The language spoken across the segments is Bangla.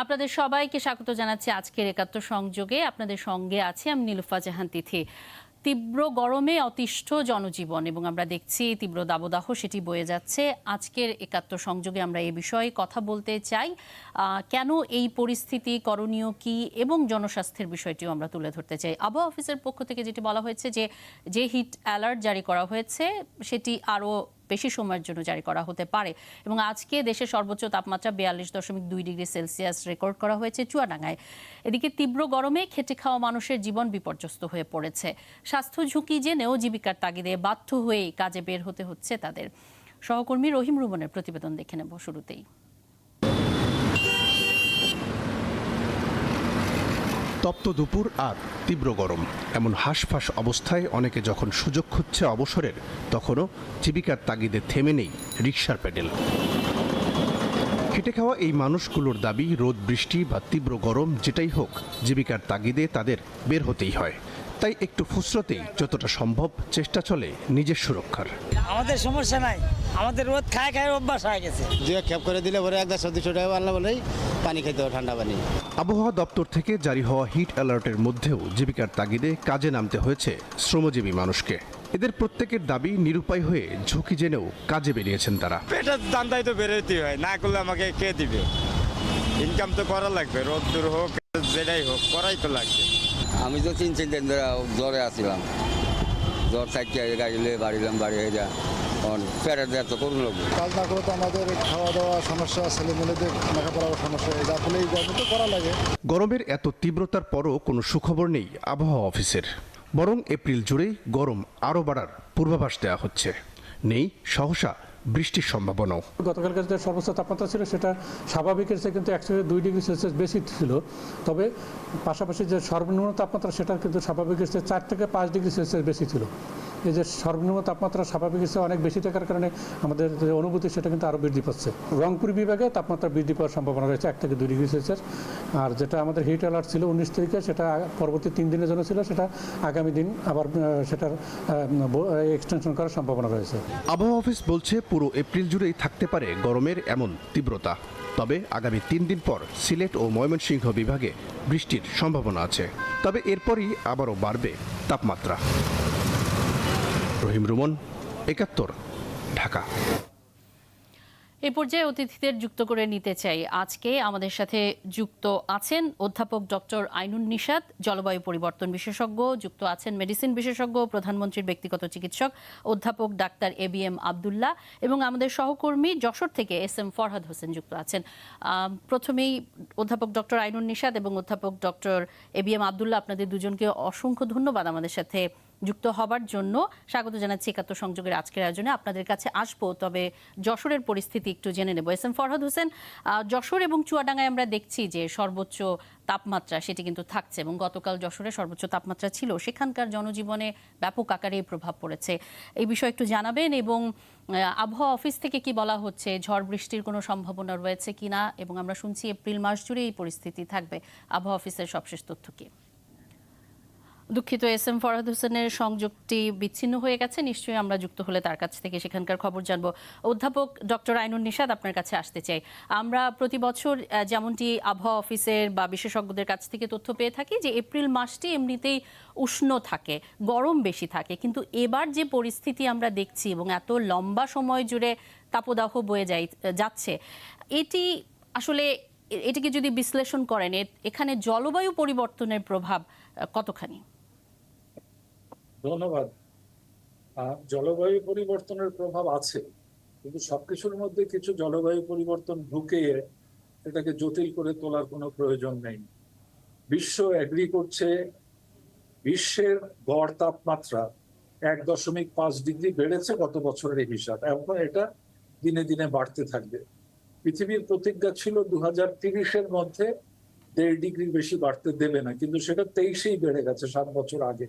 আপনাদের সবাইকে স্বাগত জানাচ্ছি আজকের একাত্তর সংযোগে। আপনাদের সঙ্গে আছি আমি নীলুফা জাহান তিথি। তীব্র গরমে অতিষ্ঠ জনজীবন এবং আমরা দেখছি তীব্র দাবদাহ সেটি বয়ে যাচ্ছে। আজকের একাত্তর সংযোগে আমরা এই বিষয়ে কথা বলতে চাই। কেন এই পরিস্থিতি, করণীয় কি এবং জনস্বাস্থ্যের বিষয়টিও আমরা তুলে ধরতে চাই। আবহাওয়া অফিসের পক্ষ থেকে যেটি বলা হয়েছে যে হিট অ্যালার্ট জারি করা হয়েছে সেটি আরও বেশি সময়ের জন্য জারি করা হতে পারে এবং আজকে দেশের সর্বোচ্চ তাপমাত্রা 42.2 ডিগ্রি সেলসিয়াস রেকর্ড করা হয়েছে চুয়াডাঙ্গায়। এদিকে তীব্র গরমে খেটে খাওয়া মানুষের জীবন বিপর্যস্ত হয়ে পড়েছে। স্বাস্থ্য ঝুঁকি জেনেও জীবিকার তাগিদে বাধ্য হয়ে কাজে বের হতে হচ্ছে তাদের। সহকর্মী রহিম রুমনের প্রতিবেদন দেখে নেব শুরুতেই। তপ্ত দুপুর আর তীব্র গরম, এমন হাঁসফাঁস অবস্থায় অনেকে যখন সুযোগ খুঁজছে অবসরের, তখনও জীবিকার তাগিদে থেমে নেই রিকশার প্যাডেল। খেটে খাওয়া এই মানুষগুলোর দাবি, রোদ বৃষ্টি বা তীব্র গরম যেটাই হোক, জীবিকার তাগিদে তাদের বের হতেই হয়। তাই একটু ফুসরতেই যতটা সম্ভব চেষ্টা চলে নিজের সুরক্ষার। আমাদের সমস্যা নাই, আমাদের রোদ খায় খায় অভ্যাস হয়ে গেছে। যে ক্যাপ করে দিলে পরে 100-200 টাকা আনলে বলেই পানি খেতে হবে, ঠান্ডা পানি। আবহাওয়া দপ্তর থেকে জারি হওয়া হিট অ্যালার্টের মধ্যেও জীবিকার তাগিদে কাজে নামতে হয়েছে শ্রমজীবী মানুষকে। এদের প্রত্যেকের দাবি, নিরুপায় হয়ে ঝুঁকি জেনেও কাজে বেরিয়েছেন তারা। পেটের দান্দাই তো বেরোতেই হয়, না করলে আমাকে কে দিবে? ইনকাম তো করা লাগবে, রোদ্দুর হোক যেটাই হোক করাই তো লাগবে। আমি তো 3-4 দিন ধরে জ্বরে আসছিলাম, জ্বর থাকতে গাড়ি লিয়ে বাড়িলাম, বাড়ি হয়ে যা ফেরার দেওয়া তো করুন লাগবে। কাজ না করে তো আমাদের খাওয়া দাওয়া সমস্যা, ছেলেমেয়েদের লেখাপড়ার সমস্যা, যার ফলে এই গরম তো করা লাগে। গরমের এত তীব্রতার পরও কোনো সুখবর নেই আবহাওয়া অফিসের, বরং এপ্রিল জুড়েই গরম আরও বাড়ার পূর্বাভাস দেওয়া হচ্ছে। নেই সহসা বৃষ্টির সম্ভাবনাও। গতকালকার যে সর্বোচ্চ তাপমাত্রা ছিল সেটা স্বাভাবিকের চেয়ে কিন্তু 1-2 ডিগ্রি সেলসিয়াস বেশি ছিল, তবে পাশাপাশি যে সর্বনিম্ন তাপমাত্রা সেটা কিন্তু স্বাভাবিকের চেয়ে 4 থেকে 5 ডিগ্রি সেলসিয়াস বেশি ছিল। এই যে সর্বনিম্ন তাপমাত্রা স্বাভাবিকের চেয়ে অনেক বেশি থাকার কারণে আমাদের যে অনুভূতি সেটা কিন্তু আরও বৃদ্ধি পাচ্ছে। রংপুর বিভাগে তাপমাত্রা বৃদ্ধি পাওয়ার সম্ভাবনা রয়েছে 1 থেকে 2 ডিগ্রি সেলসিয়াস। আর যেটা আমাদের হিট অ্যালার্ট ছিল 19 তারিখে, সেটা পরবর্তী 3 দিনের জন্য ছিল, সেটা আগামী দিন আবার সেটার এক্সটেনশন করার সম্ভাবনা রয়েছে। আবহাওয়া অফিস বলছে পুরো এপ্রিল জুড়েই থাকতে পারে গরমের এমন তীব্রতা। তবে আগামী 3 দিন পর সিলেট ও ময়মনসিংহ বিভাগে বৃষ্টির সম্ভাবনা আছে। তবে এরপরই আবারও বাড়বে তাপমাত্রা। রহিম রুমন, একাত্তর, ঢাকা। এই পর্যায়ে অতিথিদের যুক্ত করে নিতে চাই। আজকে আমাদের সাথে যুক্ত আছেন অধ্যাপক ডক্টর আইনুন নিশাত, জলবায়ু পরিবর্তন বিশেষজ্ঞ, যুক্ত আছেন মেডিসিন বিশেষজ্ঞ, প্রধানমন্ত্রীর ব্যক্তিগত চিকিৎসক অধ্যাপক ডাক্তার ABM আবদুল্লাহ, এবং আমাদের সহকর্মী যশোর থেকে SM ফরহাদ হোসেন যুক্ত আছেন। প্রথমেই অধ্যাপক ডক্টর আইনুন নিশাত এবং অধ্যাপক ডক্টর ABM আবদুল্লাহ, আপনাদের দুজনকে অসংখ্য ধন্যবাদ আমাদের সাথে যুক্ত হবার জন্য। স্বাগত জানাচ্ছি একাত্তর সংযোগের আজকের আয়োজনে। আপনাদের কাছে আসবো, তবে যশোরের পরিস্থিতি একটু জেনে নেব। SM ফরহাদ হোসেন, যশোর এবং চুয়াডাঙ্গায় আমরা দেখছি যে সর্বোচ্চ তাপমাত্রা সেটি কিন্তু থাকছে এবং গতকাল যশোরে সর্বোচ্চ তাপমাত্রা ছিল, সেখানকার জনজীবনে ব্যাপক আকারে প্রভাব পড়েছে। এই বিষয়ে একটু জানাবেন এবং আবহাওয়া অফিস থেকে কি বলা হচ্ছে, ঝড় বৃষ্টির কোনো সম্ভাবনা রয়েছে কিনা, এবং আমরা শুনছি এপ্রিল মাস জুড়ে এই পরিস্থিতি থাকবে। আবহাওয়া অফিসের সবশেষ তথ্য কি? দুঃখিত, SM ফরহাদ হোসেনের সংযোগটি বিচ্ছিন্ন হয়ে গেছে। নিশ্চয়ই আমরা যুক্ত হলে তার কাছ থেকে সেখানকার খবর জানবো। অধ্যাপক ডক্টর আইনুন নিশাত, আপনার কাছে আসতে চাই। আমরা প্রতি বছর যেমনটি আবহাওয়া অফিসের বা বিশেষজ্ঞদের কাছ থেকে তথ্য পেয়ে থাকি যে এপ্রিল মাসটি এমনিতেই উষ্ণ থাকে, গরম বেশি থাকে, কিন্তু এবার যে পরিস্থিতি আমরা দেখছি এবং এত লম্বা সময় জুড়ে তাপদাহ বয়ে যাচ্ছে, এটি আসলে এটিকে যদি বিশ্লেষণ করেন, এখানে জলবায়ু পরিবর্তনের প্রভাব কতখানি? ধন্যবাদ। জলবায়ু পরিবর্তনের প্রভাব আছে, কিন্তু সবকিছুর মধ্যে কিছু জলবায়ু পরিবর্তন ঢুকিয়ে এটাকে জটিল করে তোলার কোনো প্রয়োজন নেই। বিশ্ব এগ্রি করছে বিশ্বের গড় তাপমাত্রা 1.5 ডিগ্রি বেড়েছে গত বছরের হিসাব, এবং এটা দিনে দিনে বাড়তে থাকবে। পৃথিবীর প্রতিজ্ঞা ছিল 2030-এর মধ্যে 1.5 ডিগ্রির বেশি বাড়তে দেবে না, কিন্তু সেটা 23-এই বেড়ে গেছে 7 বছর আগে,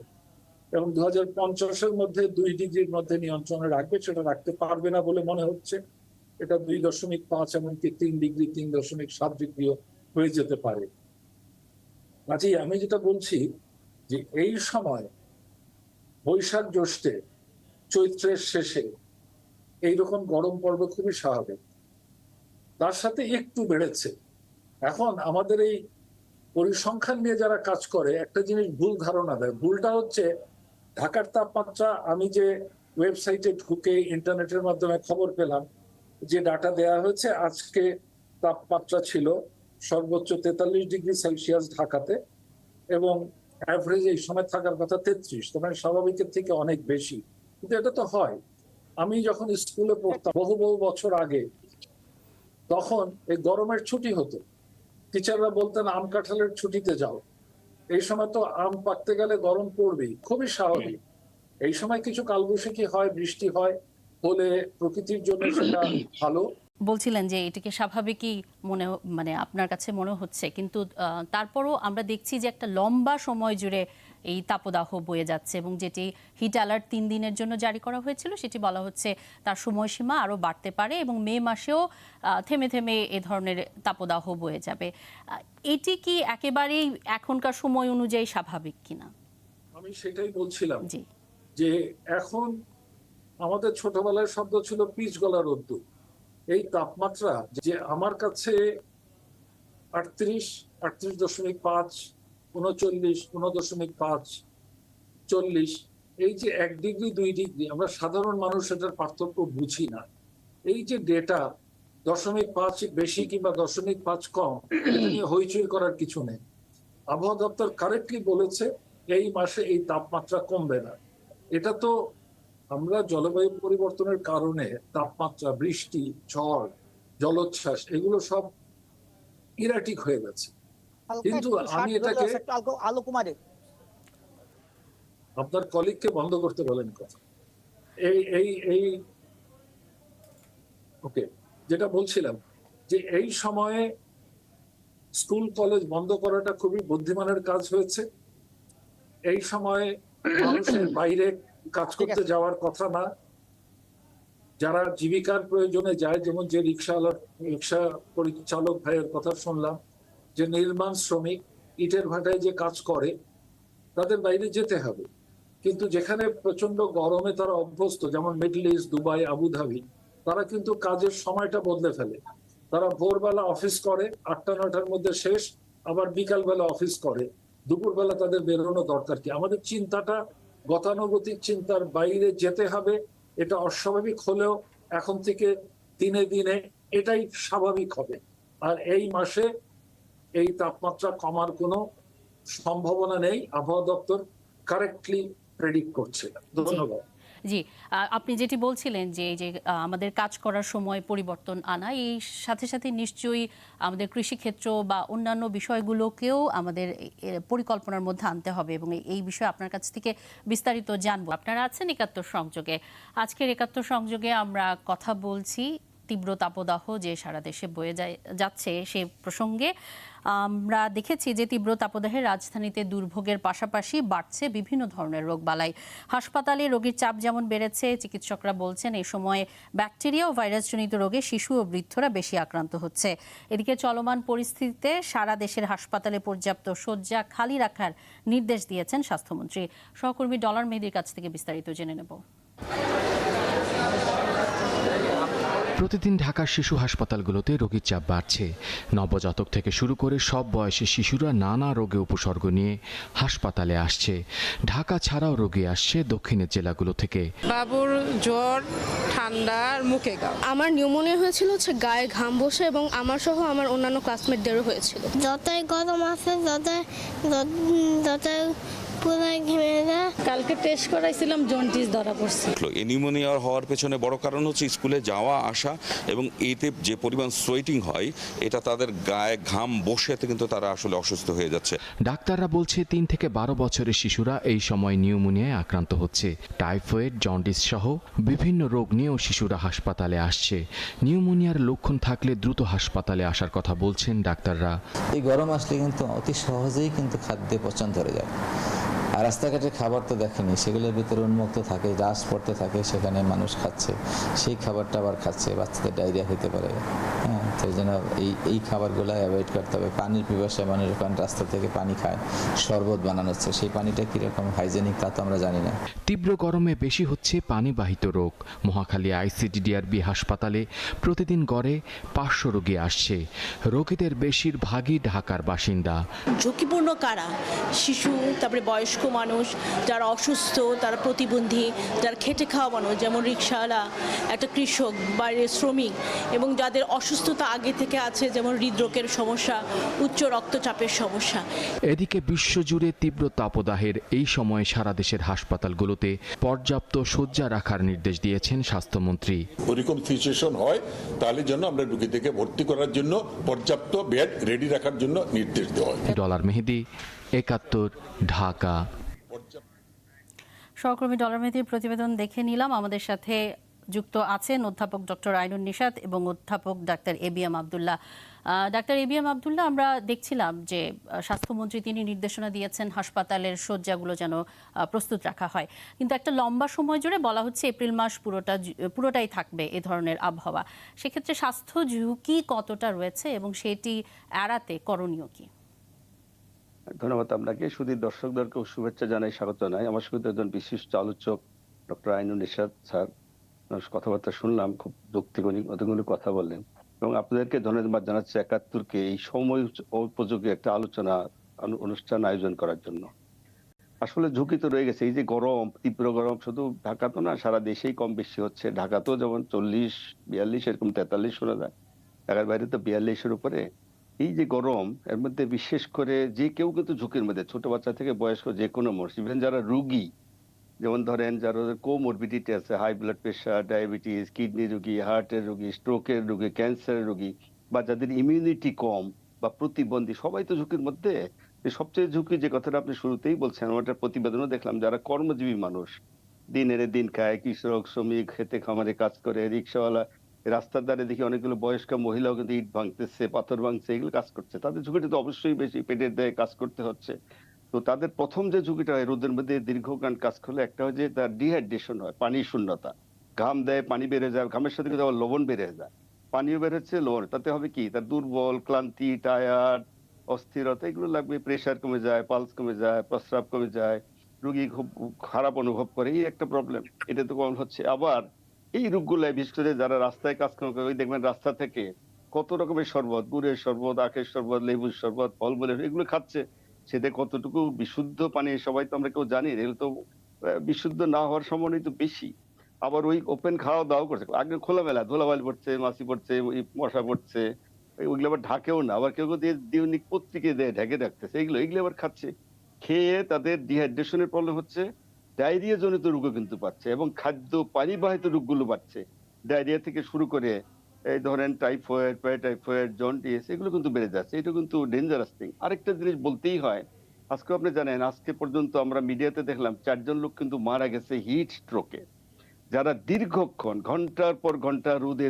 এবং 2050-এর মধ্যে 2 ডিগ্রির মধ্যে নিয়ন্ত্রণে রাখবে, সেটা রাখতে পারবে না বলে মনে হচ্ছে। এটা 2.5 এমনকি 3 ডিগ্রি, 3.7 ডিগ্রিও হয়ে যেতে পারে। কাজেই আমি যেটা বলছি যে এই সময় বৈশাখ জ্যৈষ্ঠে, চৈত্রের শেষে এইরকম গরম পড়বে খুবই স্বাভাবিক। তার সাথে একটু বেড়েছে, এখন আমাদের এই পরিসংখ্যান নিয়ে যারা কাজ করে একটা জিনিস ভুল ধারণা দেয়। ভুলটা হচ্ছে ঢাকার তাপমাত্রা, আমি যে ওয়েবসাইটে ঢুকে ইন্টারনেটের মাধ্যমে খবর পেলাম যে ডাটা দেয়া হয়েছে, আজকে তাপমাত্রা ছিল সর্বোচ্চ 43 ডিগ্রি সেলসিয়াস ঢাকাতে, এবং অ্যাভারেজ এই সময় থাকার কথা 33, তার মানে স্বাভাবিকের থেকে অনেক বেশি। কিন্তু এটা তো হয়, আমি যখন স্কুলে পড়তাম বহু বহু বছর আগে, তখন এই গরমের ছুটি হতো, টিচাররা বলতেন আম কাঁঠালের ছুটিতে যাও। এই সময় তো আম পাকতে গেলে গরম পড়বেই, খুবই স্বাভাবিক। এই সময় কিছু কালবৈশাখী হয়, বৃষ্টি হয়, হলে প্রকৃতির জন্য সেটা ভালো। বলছিলেন যে এটিকে স্বাভাবিকই মানে আপনার কাছে মনে হচ্ছে, কিন্তু তারপরও আমরা দেখছি যে একটা লম্বা সময় জুড়ে এই তাপদাহ বয়ে যাচ্ছে, এবং যেটি হিট অ্যালার্ট 3 দিনের জন্য জারি করা হয়েছিল সেটি বলা হচ্ছে তার সময়সীমা আরও বাড়তে পারে এবং মে মাসেও থেমে থেমে এ ধরনের তাপদাহ বয়ে যাবে। এটি কি একেবারেই এখনকার সময় অনুযায়ী স্বাভাবিক কিনা? আমি সেটাই বলছিলাম জি, যে এখন আমাদের ছোটবেলায় শব্দ ছিল পিচ গলা রোদ্দুর। এই তাপমাত্রা যে আমার কাছে 38, 38.5, 39, 9.5, 40, এই যে 1 ডিগ্রি 2 ডিগ্রি, আমরা সাধারণ মানুষ এটার পার্থক্য বুঝি না। এই যে ডেটা 0.5 বেশি কিংবা 0.5 কম, এটা নিয়ে হইচই করার কিছু নেই। আবহাওয়া দপ্তর কারেক্টলি বলেছে এই মাসে এই তাপমাত্রা কমবে না। এটা তো আমরা জলবায়ু পরিবর্তনের কারণে তাপমাত্রা, বৃষ্টি, ঝড়, জলোচ্ছ্বাস এগুলো সব ইরাটিক হয়ে গেছে। কিন্তু আমি এটাকে আপনার কলিগকে বন্ধ করতে বলেন কথা। এই ওকে, যেটা বলছিলাম যে এই সময়ে স্কুল কলেজ বন্ধ করাটা খুবই বুদ্ধিমানের কাজ হয়েছে। এই সময়ে মানুষের বাইরে কাজ করতে যাওয়ার কথা না। যারা জীবিকার প্রয়োজনে যায়, যেমন যে রিক্সা পরিচালক ভাইয়ের কথা শুনলাম, যে নির্মাণ শ্রমিক ইটের ভাটায় যে কাজ করে, তাদের বাইরে যেতে হবে। কিন্তু যেখানে প্রচন্ড গরমে তারা অভ্যস্ত, যেমন মিডল ইস্ট, দুবাই, আবুধাবি, তারা কিন্তু কাজের সময়টা বদলে ফেলে। তারা ভোরবেলা অফিস করে, 8টা-9টার মধ্যে শেষ, আবার বিকালবেলা অফিস করে। দুপুরবেলা তাদের বেরোনো দরকার কি? আমাদের চিন্তাটা গতানুগতিক চিন্তার বাইরে যেতে হবে। এটা অস্বাভাবিক হলেও এখন থেকে দিনে দিনে এটাই স্বাভাবিক হবে। আর এই মাসে এই তাপমাত্রা কমার কোনো সম্ভাবনা নেই, আবহাওয়া দপ্তর কারেক্টলি প্রেডিক্ট করছে। ধন্যবাদ। জি, আপনি যেটি বলছিলেন যে এই যে আমাদের কাজ করার সময় পরিবর্তন আনা, এই সাথে সাথে নিশ্চয়ই আমাদের কৃষিক্ষেত্র বা অন্যান্য বিষয়গুলোকেও আমাদের পরিকল্পনার মধ্যে আনতে হবে, এবং এই বিষয়ে আপনার কাছ থেকে বিস্তারিত জানবো। আপনারা আছেন একাত্তর সংযোগে। আজকের একাত্তর সংযোগে আমরা কথা বলছি তীব্র তাপদাহ যে সারা দেশে বয়ে যাচ্ছে সে প্রসঙ্গে। আমরা দেখেছি যে তীব্র তাপদাহে রাজধানীতে দুর্ভোগের পাশাপাশি বাড়ছে বিভিন্ন ধরনের রোগবালাই। হাসপাতালে রোগীর চাপ যেমন বেড়েছে, চিকিৎসকরা বলছেন এই সময়ে ব্যাকটেরিয়া ও ভাইরাসজনিত রোগে শিশু ও বৃদ্ধরা বেশি আক্রান্ত হচ্ছে। এদিকে চলমান পরিস্থিতিতে সারা দেশের হাসপাতালে পর্যাপ্ত শয্যা খালি রাখার নির্দেশ দিয়েছেন স্বাস্থ্যমন্ত্রী। সহকর্মী ডলার মেহেদির কাছ থেকে বিস্তারিত জেনে নেব। প্রতিদিন ঢাকার শিশু হাসপাতালগুলোতে রোগীর চাপ বাড়ছে। নবজাতক থেকে শুরু করে সব বয়সী শিশুরা নানা রোগে উপসর্গ নিয়ে হাসপাতালে আসছে। ঢাকা ছাড়াও রোগী আসছে দক্ষিণের জেলাগুলো থেকে। বাবুর জ্বর, ঠান্ডা, মুখে ঘা। আমার নিউমোনিয়া হয়েছিল হচ্ছে গায়ে ঘাম বসে, এবং আমার সহ আমার অন্যান্য ক্লাসমেটদেরও হয়েছিল। যতই গরম আছে ততই কালকে টেস্ট করাইছিলাম, জন্ডিস ধরা পড়ছে। এই নিউমোনিয়া হওয়ার পেছনে বড় কারণ হচ্ছে স্কুলে যাওয়া আসা, এবং এতে যে পরিমাণ সোয়েটিং হয় এটা তাদের গায়ে ঘাম বসে কিন্তু তারা আসলে অসুস্থ হয়ে যাচ্ছে। ডাক্তাররা বলছে 3 থেকে 12 বছরের শিশুরা এই সময় নিউমোনিয়ায় আক্রান্ত হচ্ছে। টাইফয়েড, জন্ডিস সহ বিভিন্ন রোগ নিয়েও শিশুরা হাসপাতালে আসছে। নিউমোনিয়ার লক্ষণ থাকলে দ্রুত হাসপাতালে আসার কথা বলছেন ডাক্তাররা। এই গরম আসলে কিন্তু অতি সহজেই কিন্তু খাদ্যে পচন ধরে যায়, আর রাস্তাঘাটের খাবার তো দেখেনি, সেগুলোর ভিতরে উন্মুক্ত থাকে, ডাস্ট পড়তে থাকে, সেখানে মানুষ খাচ্ছে, সেই খাবারটা আবার খাচ্ছে, বাচ্চাদের ডায়রিয়া হতে পারে। হ্যাঁ, তো এই জন্য এই খাবারগুলো অ্যাভয়েড করতে হবে। পানির পিপাসায় মানুষ ওখানে রাস্তা থেকে পানি খায়, শরবত বানানো হচ্ছে, সেই পানিটা কীরকম হাইজেনিক তা তো আমরা জানি না। তীব্র গরমে বেশি হচ্ছে পানিবাহিত রোগ। মহাখালী আইসিডিডিআরবি হাসপাতালে প্রতিদিন গড়ে 500 রোগী আসছে। রোগীদের বেশিরভাগই ঢাকার বাসিন্দা। ঝুঁকিপূর্ণ কারা? শিশু, তারপরে বয়স্ক মানুষ, যারা অসুস্থ, তারা প্রতিবন্ধী, যারা খেটে খাওয়া মানুষ, যেমন রিকশাওয়ালা, একটা কৃষক, বাইরের শ্রমিক, এবং যাদের অসুস্থতা আগে থেকে আছে, যেমন হৃদরোগের সমস্যা, উচ্চ রক্তচাপের সমস্যা। এদিকে বিশ্বজুড়ে তীব্র তাপদাহের এই সময়ে সারা দেশের হাসপাতালগুলোতে পর্যাপ্ত শয্যা রাখার নির্দেশ দিয়েছেন স্বাস্থ্যমন্ত্রী। ওরকম সিচুয়েশন হয় তাহলে যেন আমরা রোগীদেরকে ভর্তি করার জন্য পর্যাপ্ত বেড রেডি রাখার জন্য নির্দেশ দেওয়া হয়। ডলার মেহেদি, 71, ঢাকা। সহকর্মী ডলার মেহেদির প্রতিবেদন দেখে নিলাম। আমাদের সাথে যুক্ত আছেন অধ্যাপক ডক্টর আইনুন নিশাত এবং অধ্যাপক doctor ABM Abdullah. Doctor ABM Abdullah, আমরা দেখছিলাম যে স্বাস্থ্যমন্ত্রী তিনি নির্দেশনা দিয়েছেন হাসপাতালের শয্যাগুলো যেন প্রস্তুত রাখা হয়, কিন্তু একটা লম্বা সময় জুড়ে বলা হচ্ছে এপ্রিল মাস পুরোটাই থাকবে এ ধরনের আবহাওয়া। সেক্ষেত্রে স্বাস্থ্য ঝুঁকি কতটা রয়েছে এবং সেটি এড়াতে করণীয় কি? ধন্যবাদ আপনাকে। সুধীর দর্শকদেরকেও শুভেচ্ছা জানাই, স্বাগত জানাই। আমার সঙ্গে একজন বিশিষ্ট আলোচক ডক্টর আইনুন নিশাত স্যার, কথাবার্তা শুনলাম, খুব যৌক্তিক কথা বললেন, এবং আপনাদেরকে ধন্যবাদ জানাচ্ছি 71-কে এই সময় উপযোগী একটা আলোচনা অনুষ্ঠান আয়োজন করার জন্য। আসলে ঝুঁকি তো রয়ে গেছে। এই যে গরম, তীব্র গরম শুধু ঢাকা তো না, সারা দেশেই কম বেশি হচ্ছে। ঢাকাতেও যেমন 40-42, এরকম 43 শোনা যায়, ঢাকার বাইরে তো 42-এর উপরে। এই যে গরম, এর মধ্যে বিশেষ করে যে কেউ কিন্তু ঝুঁকির মধ্যে, ছোট বাচ্চা থেকে বয়স্ক যে কোনো মানুষ, ইভেন যারা রোগী, যেমন ধরেন যারা কোমরবিডিটি আছে, high blood pressure, diabetes, kidney রোগী, হার্টের রোগী, স্ট্রোকের রোগী, ক্যান্সারের রোগী, বা যাদের ইমিউনিটি কম বা প্রতিবন্ধী, সবাই তো ঝুঁকির মধ্যে। সবচেয়ে ঝুঁকি যে কথাটা আপনি শুরুতেই বলছেন, আমার প্রতিবেদনও দেখলাম, যারা কর্মজীবী মানুষ, দিনের দিন খায়, কৃষক, শ্রমিক, খেতে খামারে কাজ করে, রিক্সাওয়ালা, রাস্তার ধারে দেখি অনেকগুলো বয়স্ক মহিলাও কিন্তু ইট ভাঙতেছে, পাথর ভাঙছে, এগুলো কাজ করছে। তাদের ঝুঁকিটা তো অবশ্যই বেশি, পেটের দায়ে কাজ করতে হচ্ছে। তো তাদের প্রথম যে ঝুঁকিটা হয়, রোদের মধ্যে দীর্ঘকাল কাজ করলে, একটা হয় যে তার ডিহাইড্রেশন হয়, পানি শূন্যতা, ঘাম দেয়, পানি বেড়ে যায়, ঘামের সাথে কিন্তু আবার লবণ বেড়ে যায়, পানিও বের হচ্ছে, লবণ, তাতে হবে কি, তার দুর্বল, ক্লান্তি, টায়ার্ড, অস্থিরতা এগুলো লাগবে, প্রেশার কমে যায়, পালস কমে যায়, প্রস্রাব কমে যায়, রোগী খুব খারাপ অনুভব করে, এই একটা প্রবলেম। এটা তো কম হচ্ছে। আবার এই রোগগুলো বিশেষ করে যারা রাস্তায় কাজকর্ম করে, ওই দেখবেন রাস্তা থেকে কত রকমের শরবত, গুড়ের শরবত, আখের শরবত, লেবুর শরবত, ফলমূলের, এগুলো খাচ্ছে। সেটা কতটুকু বিশুদ্ধ পানি সবাই তো আমরা কেউ জানি, এগুলো তো বিশুদ্ধ না হওয়ার সম্ভাবনা তো বেশি। আবার ওই ওপেন খাওয়া দাওয়া করছে, আগে খোলামেলা ধুলাবালি পড়ছে, মাছি পড়ছে, মশা পড়ছে, ওইগুলো আবার ঢাকেও না, আবার কেউ দৈনিক পত্রিকা দিয়ে ঢেকে রাখতেছে, এগুলো আবার খাচ্ছে। খেয়ে তাদের ডিহাইড্রেশনের প্রবলেম হচ্ছে, ডায়রিয়া জনিত রোগও কিন্তু পাচ্ছে, এবং খাদ্য পানিবাহিত রোগগুলো বাড়ছে। ডায়রিয়া থেকে শুরু করে এই ধরেন টাইফয়েড, প্যারাটাইফয়েড, জন্ডিস, এগুলো কিন্তু বেড়ে যাচ্ছে। এটা কিন্তু ডেঞ্জারাস থিং। আরেকটা জিনিস বলতেই হয়, আজকে আপনি জানেন, আজকে পর্যন্ত আমরা মিডিয়াতে দেখলাম 4 জন লোক কিন্তু মারা গেছে হিট স্ট্রোকে, যারা দীর্ঘক্ষণ ঘন্টার পর ঘন্টা রোদে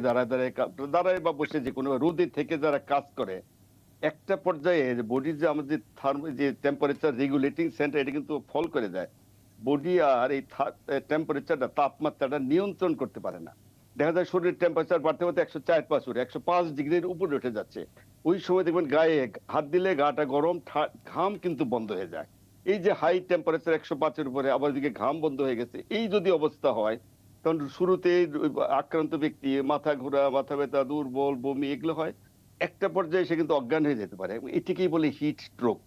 দাঁড়ায় বা বসে, যে কোনো রোদে থেকে যারা কাজ করে, একটা পর্যায়ে বডির যে আমাদের যে টেম্পারেচার রেগুলেটিং সেন্টার, এটা কিন্তু ফল করে যায়। বডি আর এই টেম্পারেচারটা, তাপমাত্রাটা নিয়ন্ত্রণ করতে পারে না। দেখা যায় শরীরের টেম্পারেচার বাড়তে বাড়তে 104-105 ডিগ্রির উপরে উঠে যাচ্ছে। ওই সময় দেখবেন গায়ে হাত দিলে গাটা গরম, ঘাম কিন্তু বন্ধ হয়ে যায়। এই যে হাই টেম্পারেচার 105-এর উপরে, আবার দিকে ঘাম বন্ধ হয়ে গেছে, এই যদি অবস্থা হয়, তখন শুরুতে আক্রান্ত ব্যক্তি মাথা ঘোরা, মাথা ব্যথা, দুর্বল, বমি, এগুলো হয়। একটা পর্যায়ে সে কিন্তু অজ্ঞান হয়ে যেতে পারে। এটাকেই বলে হিট স্ট্রোক।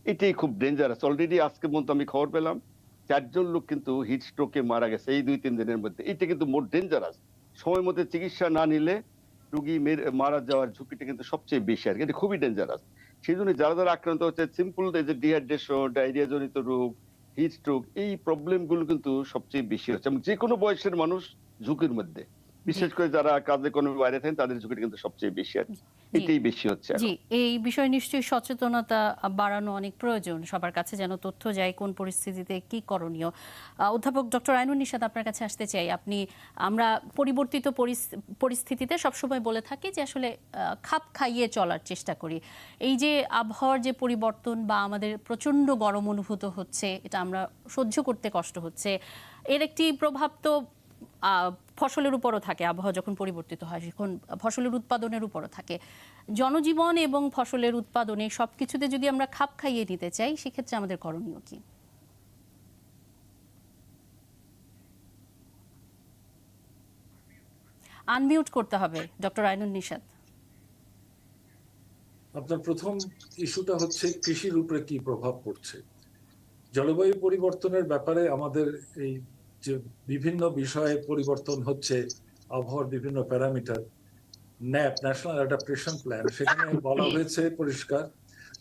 এটাই খুব ডেঞ্জারাস। অলরেডি আজকে পর্যন্ত আমি খবর পেলাম 4 জন লোক কিন্তু হিট স্ট্রোকে মারা গেছে এই 2-3 দিনের মধ্যে। এটা কিন্তু মোর ডেঞ্জারাস। সময় মতো চিকিৎসা না নিলে রোগী মারা যাওয়ার ঝুঁকিটা কিন্তু সবচেয়ে বেশি, আর এটা খুবই ডেঞ্জারাস। সেই জন্য যারা যারা আক্রান্ত হচ্ছে, সিম্পল যে ডিহাইড্রেশন, ডায়রিয়া জনিত রোগ, হিট স্ট্রোক, এই প্রবলেম গুলো কিন্তু সবচেয়ে বেশি হচ্ছে, এবং যে কোনো বয়সের মানুষ ঝুঁকির মধ্যে, বিশেষ করে যারা কাজে কোনো বাইরে থাকেন, তাদের ঝুঁকিটা কিন্তু সবচেয়ে বেশি আর কি। এটাই বেশি হচ্ছে এখন। জি, এই বিষয়ে নিশ্চয়ই সচেতনতা বাড়ানো অনেক প্রয়োজন, সবার কাছে যেন তথ্য যায় কোন পরিস্থিতিতে কি করণীয়। অধ্যাপক ডক্টর আইনুন নিশাত, আপনার কাছে আসতে চাই। আমরা পরিবর্তিত পরিস্থিতিতে সবসময় বলে থাকি যে আসলে খাপ খাইয়ে চলার চেষ্টা করি। এই যে আবহাওয়ার যে পরিবর্তন বা আমাদের প্রচণ্ড গরম অনুভূত হচ্ছে, এটা আমরা সহ্য করতে কষ্ট হচ্ছে, এর একটি প্রভাব তো ফসলের উপরও থাকে। আবহাওয়া যখন পরিবর্তিত হয় তখন ফসলের উৎপাদনের উপরও থাকে। জনজীবন এবং ফসলের উৎপাদনে সবকিছুতে যদি আমরা খাপ খাইয়ে নিতে চাই, সেক্ষেত্রে আমাদের করণীয় কি? আনমিউট করতে হবে ডক্টর আইনুন নিশাত। আপনার প্রথম ইস্যুটা হচ্ছে কৃষির উপরে কি প্রভাব পড়ছে। জলবায়ু পরিবর্তনের ব্যাপারে আমাদের এই যে বিভিন্ন বিষয়ে পরিবর্তন হচ্ছে, আবহাওয়ার বিভিন্ন parameter, nap national adaptation plan, সেখানে বলা হয়েছে পরিষ্কার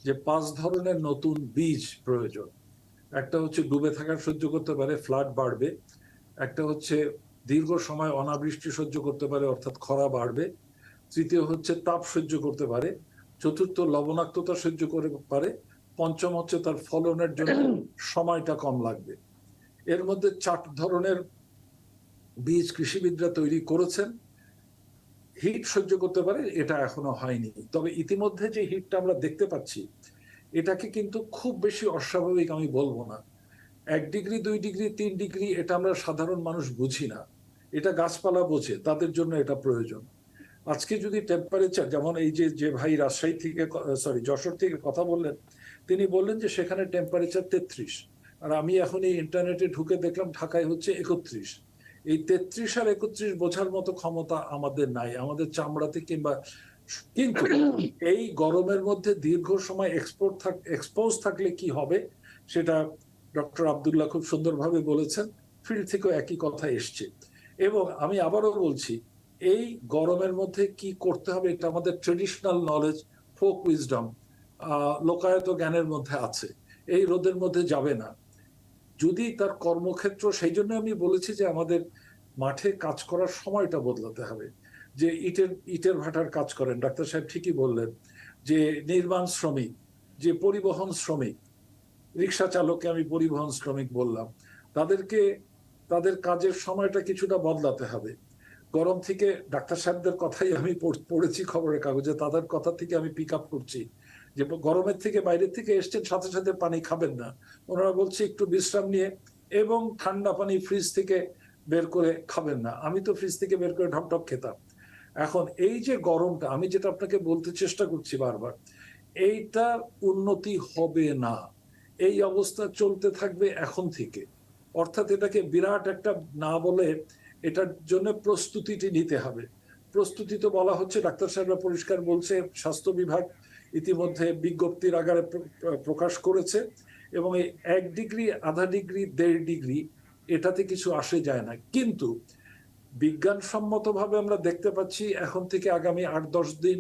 যে 5 ধরনের নতুন বীজ প্রয়োজন। একটা হচ্ছে ডুবে থাকার সহ্য করতে পারে, ফ্লাড বাড়বে। একটা হচ্ছে দীর্ঘ সময় অনাবৃষ্টি সহ্য করতে পারে, অর্থাৎ খরা বাড়বে। তৃতীয় হচ্ছে তাপ সহ্য করতে পারে। চতুর্থ লবণাক্ততা সহ্য করতে পারে। পঞ্চম হচ্ছে তার ফলনের জন্য সময়টা কম লাগবে। এর মধ্যে 4 ধরনের বীজ কৃষিবিদরা তৈরি করেছেন। হিট সহ্য করতে পারে, এটা এখনো হয়নি। তবে ইতিমধ্যে যে হিটটা আমরা দেখতে পাচ্ছি, এটাকে কিন্তু খুব বেশি অস্বাভাবিক আমি বলবো না। 1 ডিগ্রি 2 ডিগ্রি 3 ডিগ্রি এটা আমরা সাধারণ মানুষ বুঝি না, এটা গাছপালা বোঝে, তাদের জন্য এটা প্রয়োজন। আজকে যদি টেম্পারেচার, যেমন এই যে ভাই রাজশাহী থেকে যশোর থেকে কথা বললেন, তিনি বললেন যে সেখানে টেম্পারেচার 33, আর আমি এখন এই ইন্টারনেটে ঢুকে দেখলাম ঢাকায় হচ্ছে 31। এই 33 আর 31 বোঝার মতো ক্ষমতা আমাদের নাই, আমাদের চামড়াতে কিংবা। কিন্তু এই গরমের মধ্যে দীর্ঘ সময় এক্সপোজ থাকলে কি হবে, সেটা ডক্টর আব্দুল্লাহ খুব সুন্দরভাবে বলেছেন। ফিল্ড থেকেও একই কথা এসছে। এবং আমি আবারও বলছি, এই গরমের মধ্যে কি করতে হবে, এটা আমাদের ট্রেডিশনাল নলেজ, ফোক উইজডম, লোকায়ত জ্ঞানের মধ্যে আছে। এই রোদের মধ্যে যাবে না যদি তার কর্মক্ষেত্র। সেই জন্য আমি বলেছি যে আমাদের মাঠে কাজ করার সময়টা বদলাতে হবে। যে ইটের ভাটার কাজ করেন, ডাক্তার সাহেব ঠিকই বললেন, যে নির্মাণ শ্রমিক, যে পরিবহন শ্রমিক, রিক্সা চালককে আমি পরিবহন শ্রমিক বললাম, তাদেরকে তাদের কাজের সময়টা কিছুটা বদলাতে হবে। গরম থেকে ডাক্তার সাহেবদের কথাই আমি পড়েছি খবরের কাগজে, তাদের কথা থেকে আমি পিক আপ করছি যে গরমের থেকে বাইরের থেকে এসছেন, সাথে সাথে পানি খাবেন না। ওনারা বলছে একটু বিশ্রাম নিয়ে, এবং ঠান্ডা পানি ফ্রিজ থেকে বের করে খাবেন না। আমি তো ফ্রিজ থেকে বের করে ঢপঢপ খেতাম। এখন এই যে গরমটা, আমি যেটা আপনাকে বলতে চেষ্টা করছি বারবার, এইটা উন্নতি হবে না, এই অবস্থা চলতে থাকবে এখন থেকে। অর্থাৎ এটাকে বিরাট একটা না বলে এটার জন্য প্রস্তুতিটি নিতে হবে। প্রস্তুতি তো বলা হচ্ছে, ডাক্তার সাহেবরা পরিষ্কার বলছে, স্বাস্থ্য বিভাগ ইতিমধ্যে বিজ্ঞপ্তির আকারে প্রকাশ করেছে, এবং এই 1 ডিগ্রি, আধা ডিগ্রি, 1.5 ডিগ্রি এটাতে কিছু আসে যায় না। কিন্তু বিজ্ঞানসম্মতভাবে আমরা দেখতে পাচ্ছি এখন থেকে আগামী 8-10 দিন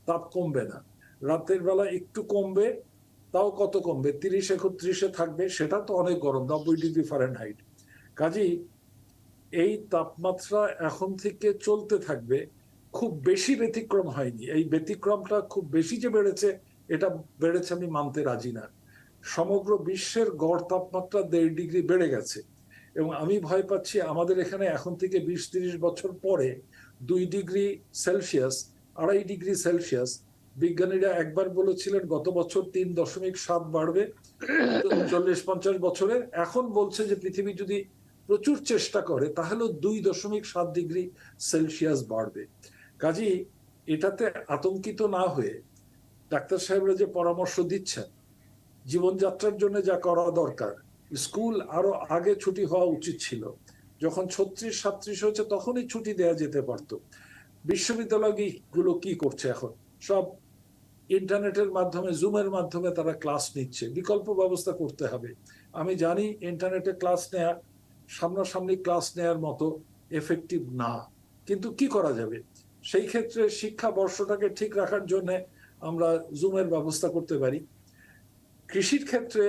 তাপ কমবে না। রাতের বেলা একটু কমবে, তাও কত কমবে, 30-31 থাকবে, সেটা তো অনেক গরম, 90 ডিগ্রি ফারেনহাইট। কাজেই এই তাপমাত্রা এখন থেকে চলতে থাকবে, খুব বেশি ব্যতিক্রম হয়নি। এই ব্যতিক্রমটা খুব বেশি যে বেড়েছে, এটা বেড়েছে আমি মানতে রাজি না। সমগ্র বিশ্বের গড় তাপমাত্রা 1.5 ডিগ্রি বেড়ে গেছে, এবং আমি ভয় পাচ্ছি আমাদের এখানে এখন থেকে 20-30 বছর পরে 2 ডিগ্রি সেলসিয়াস, 2.5 ডিগ্রি সেলসিয়াস, বিজ্ঞানীরা একবার বলেছিলেন গত বছর 3.7 বাড়বে 40-50 বছরে। এখন বলছে যে পৃথিবী যদি প্রচুর চেষ্টা করে তাহলে 2.7 ডিগ্রি সেলসিয়াস বাড়বে। কাজেই এটাতে আতঙ্কিত না হয়ে ডাক্তার সাহেবরা যে পরামর্শ দিচ্ছেন, জীবনযাত্রার জন্য যা করা দরকার, স্কুল আরো আগে ছুটি হওয়া উচিত ছিল। যখন 36-37 হয়েছে তখনই ছুটি দেওয়া যেতে পারত। বিশ্ববিদ্যালয়গুলো কি করছে এখন, সব ইন্টারনেটের মাধ্যমে, জুমের মাধ্যমে তারা ক্লাস নিচ্ছে। বিকল্প ব্যবস্থা করতে হবে। আমি জানি ইন্টারনেটে ক্লাস নেওয়া সামনাসামনি ক্লাস নেওয়ার মতো এফেক্টিভ না, কিন্তু কি করা যাবে। সেই ক্ষেত্রে শিক্ষা বর্ষটাকে ঠিক রাখার জন্য আমরা জুমের ব্যবস্থা করতে পারি। কৃষির ক্ষেত্রে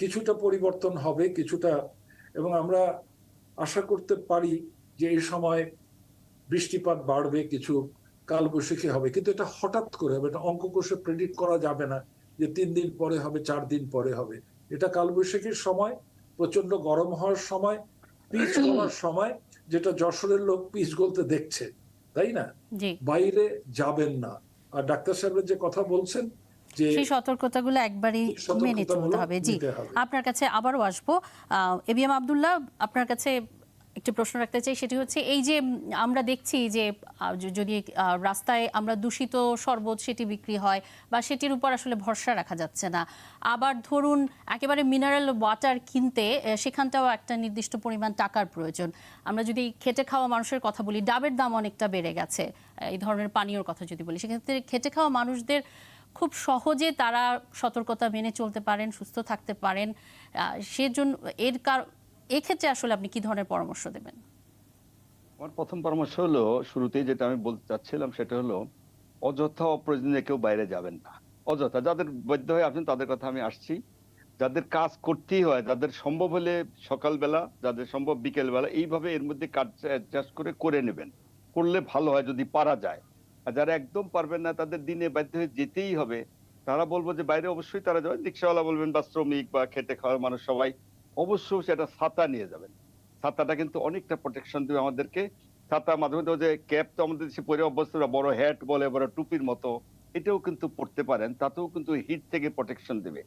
কিছুটা পরিবর্তন হবে, কিছুটা, এবং আমরা আশা করতে পারি যে এই সময় বৃষ্টিপাত বাড়বে, কিছু কালবৈশাখী হবে, কিন্তু এটা হঠাৎ করে হবে, এটা অঙ্ক কষে প্রেডিক্ট করা যাবে না যে 3 দিন পরে হবে, 4 দিন পরে হবে। এটা কালবৈশাখীর সময়, প্রচন্ড গরম হওয়ার সময়, পিচ গলার সময়, যেটা যশোরের লোক পিচ গলতে দেখছে, তাই না? বাইরে যাবেন না। আর ডাক্তার সাহেবের যে কথা বলছেন যে সেই সতর্কতাগুলো একবারই মেনে চলতে হবে। জি, আপনার কাছে আবারও আসবো। এবিএম আব্দুল্লাহ, আপনার কাছে একটি প্রশ্ন রাখতে চাই, সেটি হচ্ছে এই যে আমরা দেখছি যে যদি রাস্তায় আমরা দূষিত শরবত সেটি বিক্রি হয় বা সেটির উপর আসলে ভরসা রাখা যাচ্ছে না, আবার ধরুন একেবারে মিনারেল ওয়াটার কিনতে সেখানটাও একটা নির্দিষ্ট পরিমাণ টাকার প্রয়োজন। আমরা যদি খেটে খাওয়া মানুষের কথা বলি, ডাবের দাম অনেকটা বেড়ে গেছে, এই ধরনের পানীয়র কথা যদি বলি, সেক্ষেত্রে খেটে খাওয়া মানুষদের খুব সহজে তারা সতর্কতা মেনে চলতে পারেন, সুস্থ থাকতে পারেন, সেজন্য এক্ষেত্রে আসলে আপনি কি ধরনের পরামর্শ দেবেন? আমার প্রথম পরামর্শ হলো, শুরুতেই যেটা আমি বলতে চাচ্ছিলাম সেটা হলো, অযথা অপ্রয়োজনীয় কেউ বাইরে যাবেন না। অযথা, যাদের বাধ্য হয়ে আছেন তাদের কথা আমি আসছি, যাদের কাজ করতেই হয়, যাদের সম্ভব হলে সকালবেলা, যাদের সম্ভব বিকেলবেলা, এইভাবে এর মধ্যে কাজ অ্যাডজাস্ট করে নেবেন, করলে ভালো হয় যদি পারা যায়। আর যারা একদম পারবেন না, তাদের দিনে বাধ্য হয়ে যেতেই হবে, তারা বলবো যে বাইরে অবশ্যই তারা যাবেন, রিক্সাওয়ালা বলবেন বা শ্রমিক বা খেটে খাওয়ার মানুষ সবাই অবশ্যই সেটা ছাতা নিয়ে যাবেন। ছাতাটা কিন্তু অনেকটা প্রোটেকশন দেবে আমাদেরকে। ছাতা মাঝে মধ্যে যে ক্যাপ তো আমাদের দেশে পরে অভ্যস্ত, বড় হ্যাট বলে, বড় টুপির মতো, এটাও কিন্তু পড়তে পারেন, তাতেও কিন্তু হিট থেকে প্রোটেকশন দেবে।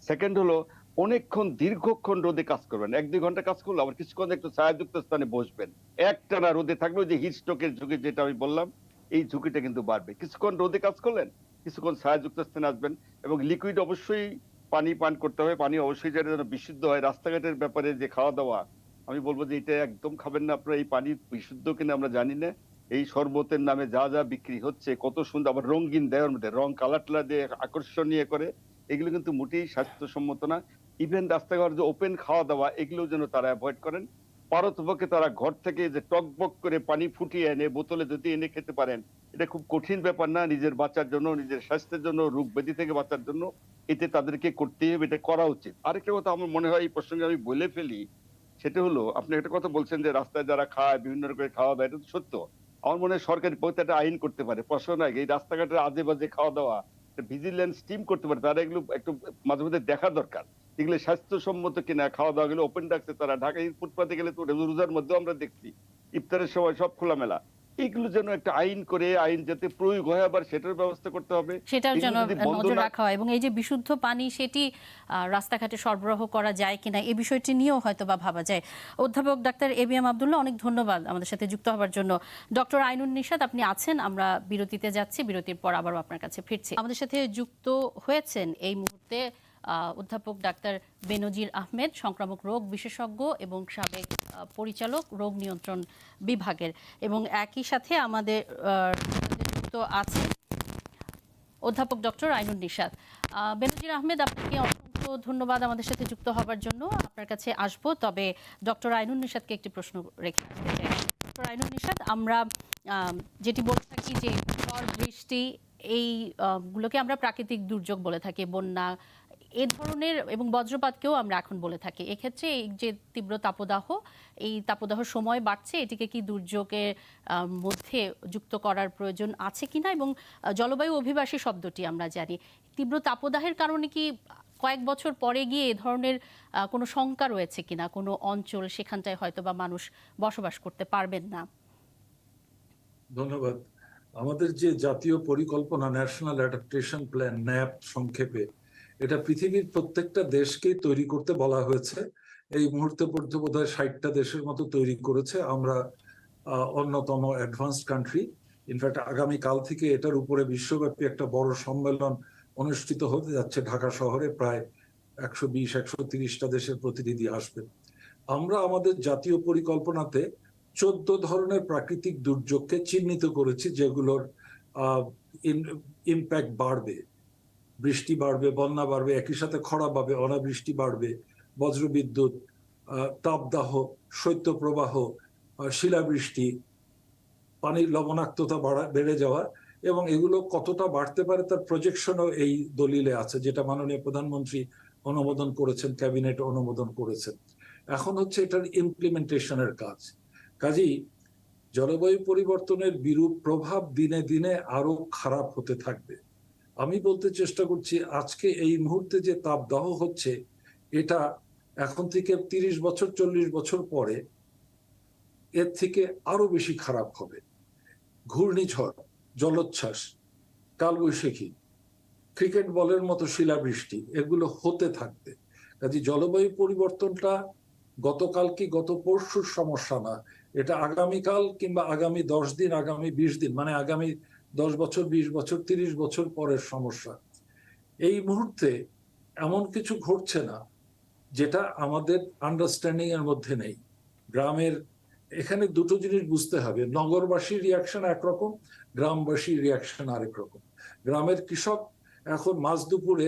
সেকেন্ড হলো, অনেকক্ষণ দীর্ঘক্ষণ রোদে কাজ করবেন, 1-2 ঘন্টা কাজ করলে আবার কিছুক্ষণ একটু ছায়াযুক্ত স্থানে বসবেন। একটানা রোদে থাকলে যে হিট স্ট্রোকের ঝুঁকি যেটা আমি বললাম, এই ঝুঁকিটা কিন্তু বাড়বে। কিছুক্ষণ রোদে কাজ করলেন, কিছুক্ষণ ছায়াযুক্ত স্থানে আসবেন, এবং লিকুইড অবশ্যই পানি পান করতে হবে। পানি অবশ্যই যেটা যেন বিশুদ্ধ হয়। রাস্তাঘাটের ব্যাপারে যে খাওয়া দাওয়া, আমি বলবো যে এটা একদম খাবেন না আপনারা। এই পানি বিশুদ্ধ কিনা আমরা জানি না। এই শরবতের নামে যা যা বিক্রি হচ্ছে, কত সুন্দর, আবার রঙিন দেওয়ার মধ্যে রং কালার টালার দিয়ে আকর্ষণীয় করে, এগুলো কিন্তু মোটেই স্বাস্থ্যসম্মত না। ইভেন রাস্তাঘাট যে ওপেন খাওয়া দাওয়া, এগুলো যেন তারা অ্যাভয়েড করেন। পারতপক্ষে তারা ঘর থেকে যে টকবক করে পানি ফুটিয়ে এনে বোতলে যদি এনে খেতে পারেন, এটা খুব কঠিন ব্যাপার না। নিজের বাঁচার জন্য, নিজের স্বাস্থ্যের জন্য, রোগ ব্যাধি থেকে বাঁচার জন্য এতে তাদেরকে করতেই হবে, এটা করা উচিত। আরেকটা কথা আমার মনে হয় এই প্রসঙ্গে আমি বলে ফেলি, সেটা হলো, আপনি একটা কথা বলছেন যে রাস্তায় যারা খায়, বিভিন্ন রকমের খাওয়া দাওয়া, এটা তো সত্য। আমার মনে হয় সরকারি পথে একটা আইন করতে পারে, প্রশাসন এই রাস্তাঘাটের আজে বাজে খাওয়া দাওয়া ভিজিলেন্স টিম করতে পারে, তারা এগুলো একটু মাঝে মধ্যে দেখা দরকার, এগুলো স্বাস্থ্যসম্মত কিনা। খাওয়া দাওয়া গুলো ওপেন রাখছে তারা, ঢাকায় ফুটপাতে গেলে তো রোজার মধ্যেও আমরা দেখছি ইফতারের সময় সব খোলামেলা। এগুলো যেন একটা আইন করে, আইন যাতে প্রয়োগ হয়, আবার সেটার ব্যবস্থা করতে হবে, সেটার জন্য নজর রাখা হয়, এবং এই যে বিশুদ্ধ পানি সেটি রাস্তাঘাটে সরবরাহ করা যায় কিনা এই বিষয়টি নিয়েও হয়তো বা ভাবা যায়। অধ্যাপক ডাক্তার এবিএম আব্দুল্লাহ, অনেক ধন্যবাদ আমাদের সাথে যুক্ত হওয়ার জন্য। ডক্টর আইনুন নিশাত, আপনি আছেন, আমরা বিরতিতে যাচ্ছি, বিরতির পর আবারও আপনার কাছে ফিরছি। আমাদের সাথে যুক্ত হয়েছেন এই মুহূর্তে অধ্যাপক ডাক্তার বেনজির আহমেদ, সংক্রামক রোগ বিশেষজ্ঞ এবং সাবেক পরিচালক রোগ নিয়ন্ত্রণ বিভাগের, এবং একই সাথে আমাদের যুক্ত আছেন অধ্যাপক ডক্টর আইনুন নিশাত। বেনজির আহমেদ, আপনাকে অসংখ্য ধন্যবাদ আমাদের সাথে যুক্ত হওয়ার জন্য। আপনার কাছে আসব, তবে ডক্টর আইনুন নিশাতকে একটি প্রশ্ন রেখে আসতে চাই। ডক্টর আইনুন নিশাত, আমরা যেটি বলে থাকি যে ঝড় বৃষ্টি এইগুলোকে আমরা প্রাকৃতিক দুর্যোগ বলে থাকি, বন্যা এ ধরনের, এবং বজ্রপাতকেও আমরা এখন বলে থাকি। এক্ষেত্রে এই যে তীব্র তাপদাহ, এই তাপদাহ সময় বাড়ছে, এটিকে কি দুর্যোগের মধ্যে যুক্ত করার প্রয়োজন আছে কিনা? এবং জলবায়ু অভিবাসী শব্দটি আমরা জানি, তীব্র তাপদাহের কারণে কি কয়েক বছর পরে গিয়ে এ ধরনের কোনো শঙ্কা রয়েছে কিনা, কোনো অঞ্চল সেখানটায় হয়তো বা মানুষ বসবাস করতে পারবেন না? ধন্যবাদ। আমাদের যে জাতীয় পরিকল্পনা, ন্যাশনাল অ্যাডাপ্টেশন প্ল্যান, ন্যাপ সংক্ষেপে, এটা পৃথিবীর প্রত্যেকটা দেশকে তৈরি করতে বলা হয়েছে। এই মুহূর্তে পর্যন্ত বোধহয় 60টা দেশের মতো তৈরি করেছে। আমরা অন্যতম অ্যাডভান্সড কান্ট্রি। ইনফ্যাক্ট আগামীকাল থেকে এটার উপরে বিশ্বব্যাপী একটা বড় সম্মেলন অনুষ্ঠিত হতে যাচ্ছে ঢাকা শহরে। প্রায় 120-130টা দেশের প্রতিনিধি আসবে। আমরা আমাদের জাতীয় পরিকল্পনাতে 14 ধরনের প্রাকৃতিক দুর্যোগকে চিহ্নিত করেছি, যেগুলোর ইম্প্যাক্ট বাড়বে। বৃষ্টি বাড়বে, বন্যা বাড়বে, একই সাথে খরা বাড়বে, অনাবৃষ্টি বাড়বে, বজ্রবিদ্যুৎ, তাপদাহ, শৈত্যপ্রবাহ, শিলাবৃষ্টি, পানির লবণাক্ততা বেড়ে যাওয়া, এবং এগুলো কতটা বাড়তে পারে তার প্রজেকশনও এই দলিলে আছে, যেটা মাননীয় প্রধানমন্ত্রী অনুমোদন করেছেন, ক্যাবিনেট অনুমোদন করেছেন। এখন হচ্ছে এটার ইমপ্লিমেন্টেশনের কাজ। কাজেই জলবায়ু পরিবর্তনের বিরূপ প্রভাব দিনে দিনে আরো খারাপ হতে থাকবে। আমি বলতে চেষ্টা করছি আজকে এই মুহূর্তে যে তাপদাহ হচ্ছে এটা এখন থেকে 30 বছর 40 বছর পরে এর থেকে আরো বেশি খারাপ হবে। ঘূর্ণিঝড়, জলোচ্ছ্বাস, কালবৈশাখী, ক্রিকেট বলের মতো শিলাবৃষ্টি এগুলো হতে থাকবে। কাজে জলবায়ু পরিবর্তনটা গতকাল কি গত পরশুর সমস্যা না, এটা আগামীকাল কিংবা আগামী 10 দিন, আগামী 20 দিন, মানে আগামী 10 বছর, 20 বছর, 30 বছর পরের সমস্যা। এই মুহূর্তে এমন কিছু ঘটছে না যেটা আমাদের আন্ডারস্ট্যান্ডিং এর মধ্যে নেই। গ্রামের এখানে দুটো জিনিস বুঝতে হবে, নগরবাসীর রিয়াকশন একরকম, গ্রামবাসীর রিয়াকশন আরেক রকম। গ্রামের কৃষক এখন মাঝ দুপুরে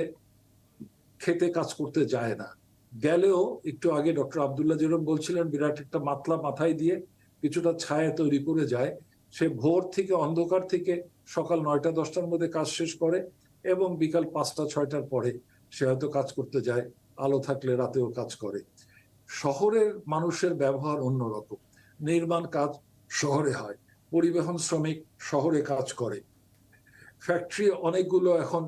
খেতে কাজ করতে যায় না, গেলেও একটু আগে ডক্টর আব্দুল্লাহ যেরকম বলছিলেন বিরাট একটা মাতলা মাথায় দিয়ে কিছুটা ছায়া তৈরি করে যায়। সে ভোর থেকে অন্ধকার থেকে সকাল 9টা 10টার মধ্যে কাজ শেষ করে এবং বিকাল 5টা 6টার পরে সে হয়তো কাজ করতে যায়, আলো থাকলে রাতেও কাজ করে। শহরের মানুষের ব্যবহার অন্যরকম, নির্মাণ কাজ শহরে হয়, পরিবহন শ্রমিক শহরে কাজ করে, ফ্যাক্টরি অনেকগুলো এখন,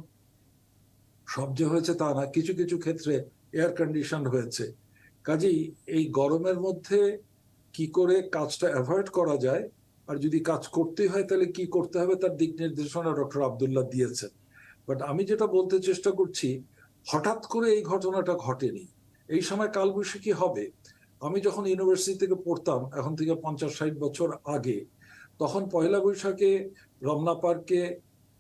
সব যে হয়েছে তা না, কিছু কিছু ক্ষেত্রে এয়ার কন্ডিশন হয়েছে। কাজেই এই গরমের মধ্যে কি করে কাজটা অ্যাভয়েড করা যায় আর যদি কাজ করতে হয় তাহলে কি করতে হবে তার দিক নির্দেশনা ডক্টর আব্দুল্লাহ দিয়েছেন। বাট আমি যেটা বলতে চেষ্টা করছি, হঠাৎ করে এই ঘটনাটা ঘটেনি। এই সময় কালবৈশাখী হবে। আমি যখন ইউনিভার্সিটি থেকে পড়তাম, এখন থেকে 50-60 বছর আগে, তখন পয়লা বৈশাখে রমনা পার্কে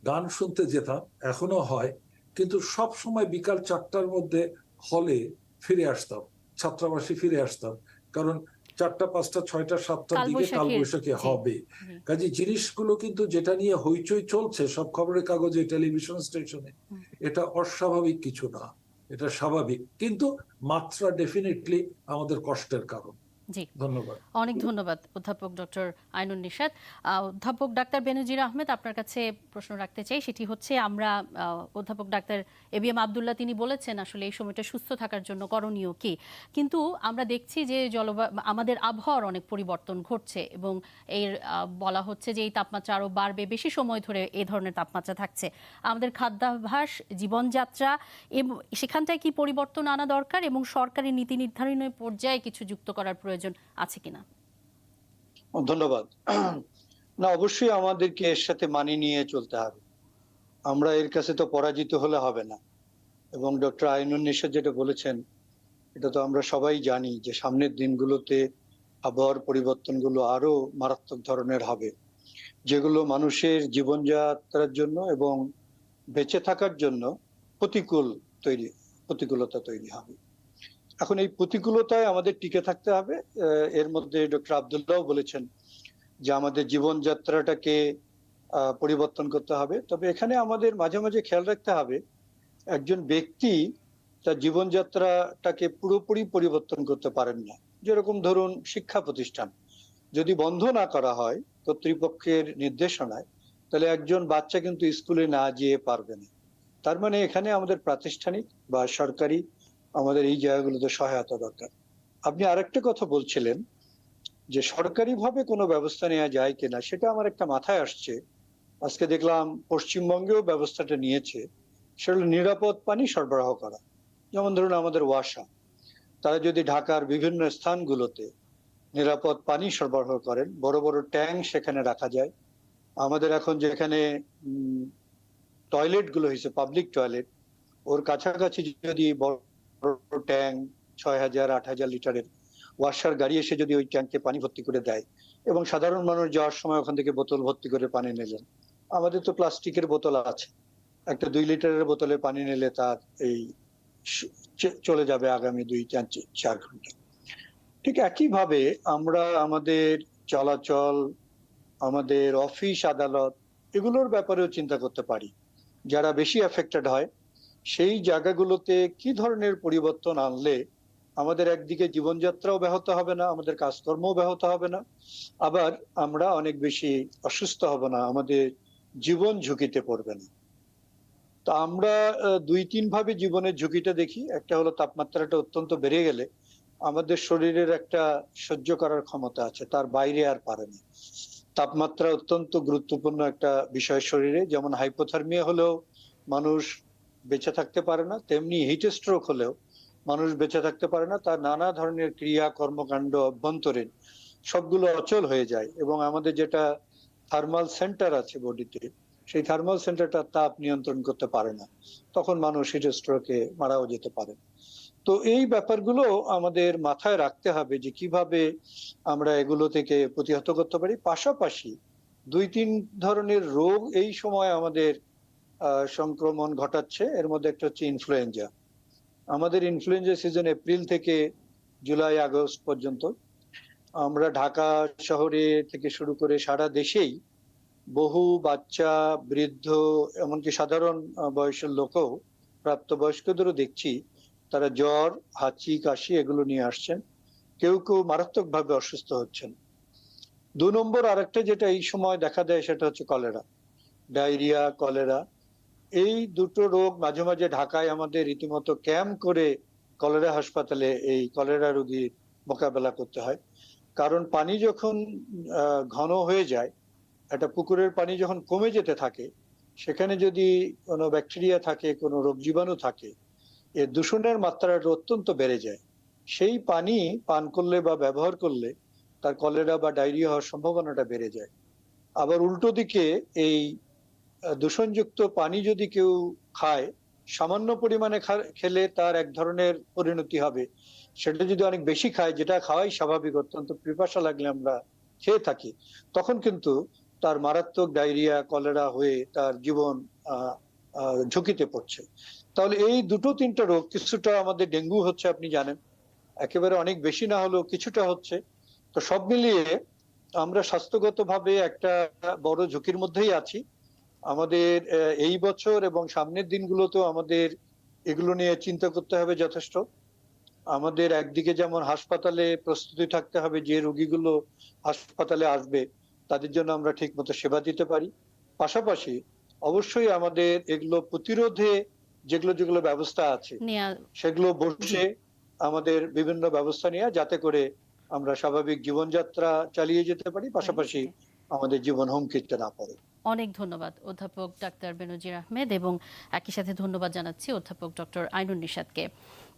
গান শুনতে যেতাম, এখনো হয়, কিন্তু সব সময় বিকাল 4টার মধ্যে হলে ফিরে আসতাম, ছাত্রাবাসে ফিরে আসতাম, কারণ 4টা 5টা 6টা 7টার দিকে কালবৈশাখী হবে। কাজে জিনিসগুলো কিন্তু যেটা নিয়ে হইচই চলছে সব খবরের কাগজে, টেলিভিশন স্টেশনে, এটা অস্বাভাবিক কিছু না, এটা স্বাভাবিক, কিন্তু মাত্রা ডেফিনেটলি আমাদের কষ্টের কারণ। জি, ধন্যবাদ। অনেক ধন্যবাদ অধ্যাপক ডক্টর আইনুন নিশাত। অধ্যাপক ডাক্তার বেনজির আহমেদ, আপনার কাছে প্রশ্ন রাখতে চাই, সেটি হচ্ছে আমরা অধ্যাপক ডাক্তার এবিএম আব্দুল্লাহ তিনি বলেছেন আসলে এই সময়টা সুস্থ থাকার জন্য করণীয় কি, কিন্তু আমরা দেখছি যে আমাদের আবহাওয়ার অনেক পরিবর্তন ঘটছে এবং এর বলা হচ্ছে যে এই তাপমাত্রা আরও বাড়বে, বেশি সময় ধরে এই ধরনের তাপমাত্রা থাকছে। আমাদের খাদ্যাভ্যাস, জীবনযাত্রা এবং সেখানটায় কি পরিবর্তন আনা দরকার এবং সরকারি নীতি নির্ধারণের পর্যায়ে কিছু যুক্ত করার প্রয়োজন আছে কিনা? ধন্যবাদ। না, অবশ্যই আমাদেরকে এর সাথে মানিয়ে নিয়ে চলতে হবে, আমরা এর কাছে তো পরাজিত হলে হবে না। এবং ডক্টর আইনুন নিশাত যেটা বলেছেন এটা তো আমরা সবাই জানি যে সামনের দিনগুলোতে আবহাওয়ার পরিবর্তনগুলো আরো মারাত্মক ধরনের হবে, যেগুলো মানুষের জীবনযাত্রার জন্য এবং বেঁচে থাকার জন্য প্রতিকূলতা তৈরি হবে। এখন এই প্রতিকূলতায় আমাদের টিকে থাকতে হবে। এর মধ্যে ডক্টর আব্দুল্লাহ বলেছেন যে আমাদের জীবনযাত্রাটাকে পরিবর্তন করতে হবে। তবে এখানে আমাদের মাঝে মাঝে খেয়াল রাখতে হবে, একজন ব্যক্তি তার জীবনযাত্রাটাকে পুরোপুরি পরিবর্তন করতে পারেন না। যেরকম ধরুন শিক্ষা প্রতিষ্ঠান যদি বন্ধ না করা হয় কর্তৃপক্ষের নির্দেশনায়, তাহলে একজন বাচ্চা কিন্তু স্কুলে না যেয়ে পারবে না। তার মানে এখানে আমাদের প্রাতিষ্ঠানিক বা সরকারি আমাদের এই জায়গাগুলোতে সহায়তা দরকার। আপনি আরেকটা কথা বলছিলেন যে সরকারিভাবে কোনো ব্যবস্থা নেওয়া যায় কিনা, সেটা আমার একটা মাথায় আসছে। আজকে দেখলাম পশ্চিমবঙ্গেও ব্যবস্থাটা নিয়েছে, সেটা হলো নিরাপদ পানি সরবরাহ করা। যেমন ধরুন আমাদের ওয়াসা, তারা যদি ঢাকার বিভিন্ন স্থানগুলোতে নিরাপদ পানি সরবরাহ করেন, বড় বড় ট্যাঙ্ক সেখানে রাখা যায়। আমাদের এখন যেখানে টয়লেট গুলো হয়েছে, পাবলিক টয়লেট, ওর কাছাকাছি যদি বড় ট্যাঙ্ক 6000-8000 লিটারের ওয়াসার গাড়ি এসে যদি ওই ট্যাঙ্কে পানি ভর্তি করে দেয় এবং সাধারণ মানুষ যাওয়ার সময় ওখান থেকে বোতল ভর্তি করে পানি নিলেন। আমাদের তো প্লাস্টিকের বোতল আছে, একটা 2 লিটারের বোতলে পানি নিলে তার এই চলে যাবে আগামী 2-4 ঘন্টা। ঠিক একইভাবে আমরা আমাদের চলাচল, আমাদের অফিস আদালত এগুলোর ব্যাপারেও চিন্তা করতে পারি। যারা বেশি এফেক্টেড হয় সেই জায়গাগুলোতে কি ধরনের পরিবর্তন আনলে আমাদের একদিকে জীবনযাত্রাও ব্যাহত হবে না, আমাদের কাজকর্মও ব্যাহত হবে না, আবার আমরা অনেক বেশি অসুস্থ হব না, আমাদের জীবন ঝুঁকিতে পড়বে না। তো আমরা 2-3 ভাবে জীবনের ঝুঁকিটা দেখি। একটা হলো তাপমাত্রাটা অত্যন্ত বেড়ে গেলে আমাদের শরীরের একটা সহ্য করার ক্ষমতা আছে, তার বাইরে আর পারে না। তাপমাত্রা অত্যন্ত গুরুত্বপূর্ণ একটা বিষয় শরীরে। যেমন হাইপোথার্মিয়া হলেও মানুষ বেঁচে থাকতে পারে না, তেমনি হিট স্ট্রোক হলেও মানুষ বেঁচে থাকতে পারে না। তার নানা ধরনের ক্রিয়া কর্মকাণ্ড অভ্যন্তরীণ সবগুলো অচল হয়ে যায়, এবং আমাদের যেটা থার্মাল সেন্টার আছে বডিতে, সেই থার্মাল সেন্টারটা তাপ নিয়ন্ত্রণ করতে পারে না, তখন মানুষ হিট স্ট্রোকে মারাও যেতে পারে। তো এই ব্যাপারগুলো আমাদের মাথায় রাখতে হবে যে কিভাবে আমরা এগুলো থেকে প্রতিহত করতে পারি। পাশাপাশি 2-3 ধরনের রোগ এই সময় আমাদের সংক্রমণ ঘটাচ্ছে। এর মধ্যে একটা হচ্ছে ইনফ্লুয়েঞ্জা। আমাদের ইনফ্লুয়েঞ্জা সিজন এপ্রিল থেকে জুলাই আগস্ট পর্যন্ত। আমরা ঢাকা শহরে থেকে শুরু করে সারা দেশেই বহু বাচ্চা, বৃদ্ধ, এমনকি সাধারণ বয়সের লোকও, প্রাপ্তবয়স্কদেরও দেখছি তারা জ্বর, হাঁচি, কাশি এগুলো নিয়ে আসছেন। কেউ কেউ মারাত্মকভাবে অসুস্থ হচ্ছেন। 2 নম্বর আরেকটা যেটা এই সময় দেখা দেয় সেটা হচ্ছে কলেরা, ডায়রিয়া, কলেরা। এই দুটো রোগ মাঝে মাঝে ঢাকায় আমাদের রীতিমতো ক্যাম্প করে কলেরা হাসপাতালে এই কলেরা রোগীর মোকাবেলা করতে হয়। কারণ পানি যখন ঘন হয়ে যায়, একটা পুকুরের পানি যখন কমে যেতে থাকে, সেখানে যদি কোনো ব্যাকটেরিয়া থাকে, কোনো রোগ জীবাণু থাকে, এর দূষণের মাত্রাটা অত্যন্ত বেড়ে যায়। সেই পানি পান করলে বা ব্যবহার করলে তার কলেরা বা ডায়রিয়া হওয়ার সম্ভাবনাটা বেড়ে যায়। আবার উল্টো দিকে এই দূষণযুক্ত পানি যদি কেউ খায়, সামান্য পরিমাণে খেলে তার এক ধরনের পরিণতি হবে। সেটা যদি অনেক বেশি খায়, যেটা খাওয়াই স্বাভাবিক, অত্যন্ত পিপাসা লাগলে আমরা খেয়ে থাকি, তখন কিন্তু তার মারাত্মক ডায়রিয়া, কলেরা হয়ে তার জীবন ঝুঁকিতে পড়ছে। তাহলে এই 2-3টা রোগ, কিছুটা আমাদের ডেঙ্গু হচ্ছে আপনি জানেন, একেবারে অনেক বেশি না হলেও কিছুটা হচ্ছে। তো সব মিলিয়ে আমরা স্বাস্থ্যগতভাবে একটা বড় ঝুঁকির মধ্যেই আছি। আমাদের এই বছর এবং সামনের দিনগুলোতেও আমাদের এগুলো নিয়ে চিন্তা করতে হবে যথেষ্ট। আমাদের একদিকে যেমন হাসপাতালে প্রস্তুতি থাকতে হবে, যে রোগীগুলো হাসপাতালে আসবে তাদের জন্য আমরা ঠিক মতো সেবা দিতে পারি। পাশাপাশি অবশ্যই আমাদের এগুলো প্রতিরোধে যেগুলো ব্যবস্থা আছে সেগুলো বসে আমাদের বিভিন্ন ব্যবস্থা নেওয়া, যাতে করে আমরা স্বাভাবিক জীবনযাত্রা চালিয়ে যেতে পারি, পাশাপাশি আমাদের জীবন হুমকিতে না পড়ে। অনেক ধন্যবাদ অধ্যাপক ডাক্তার বেনজির আহমেদ, এবং একই সাথে ধন্যবাদ জানাচ্ছি অধ্যাপক ডক্টর আইনুন নিশাতকে।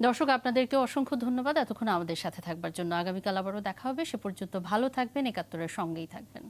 দর্শক, আপনাদেরকে অসংখ্য ধন্যবাদ এতক্ষণ আমাদের সাথে থাকবার জন্য। আগামীকাল আবারও দেখা হবে। সে পর্যন্ত ভালো থাকবেন, ৭১-এর সঙ্গেই থাকবেন।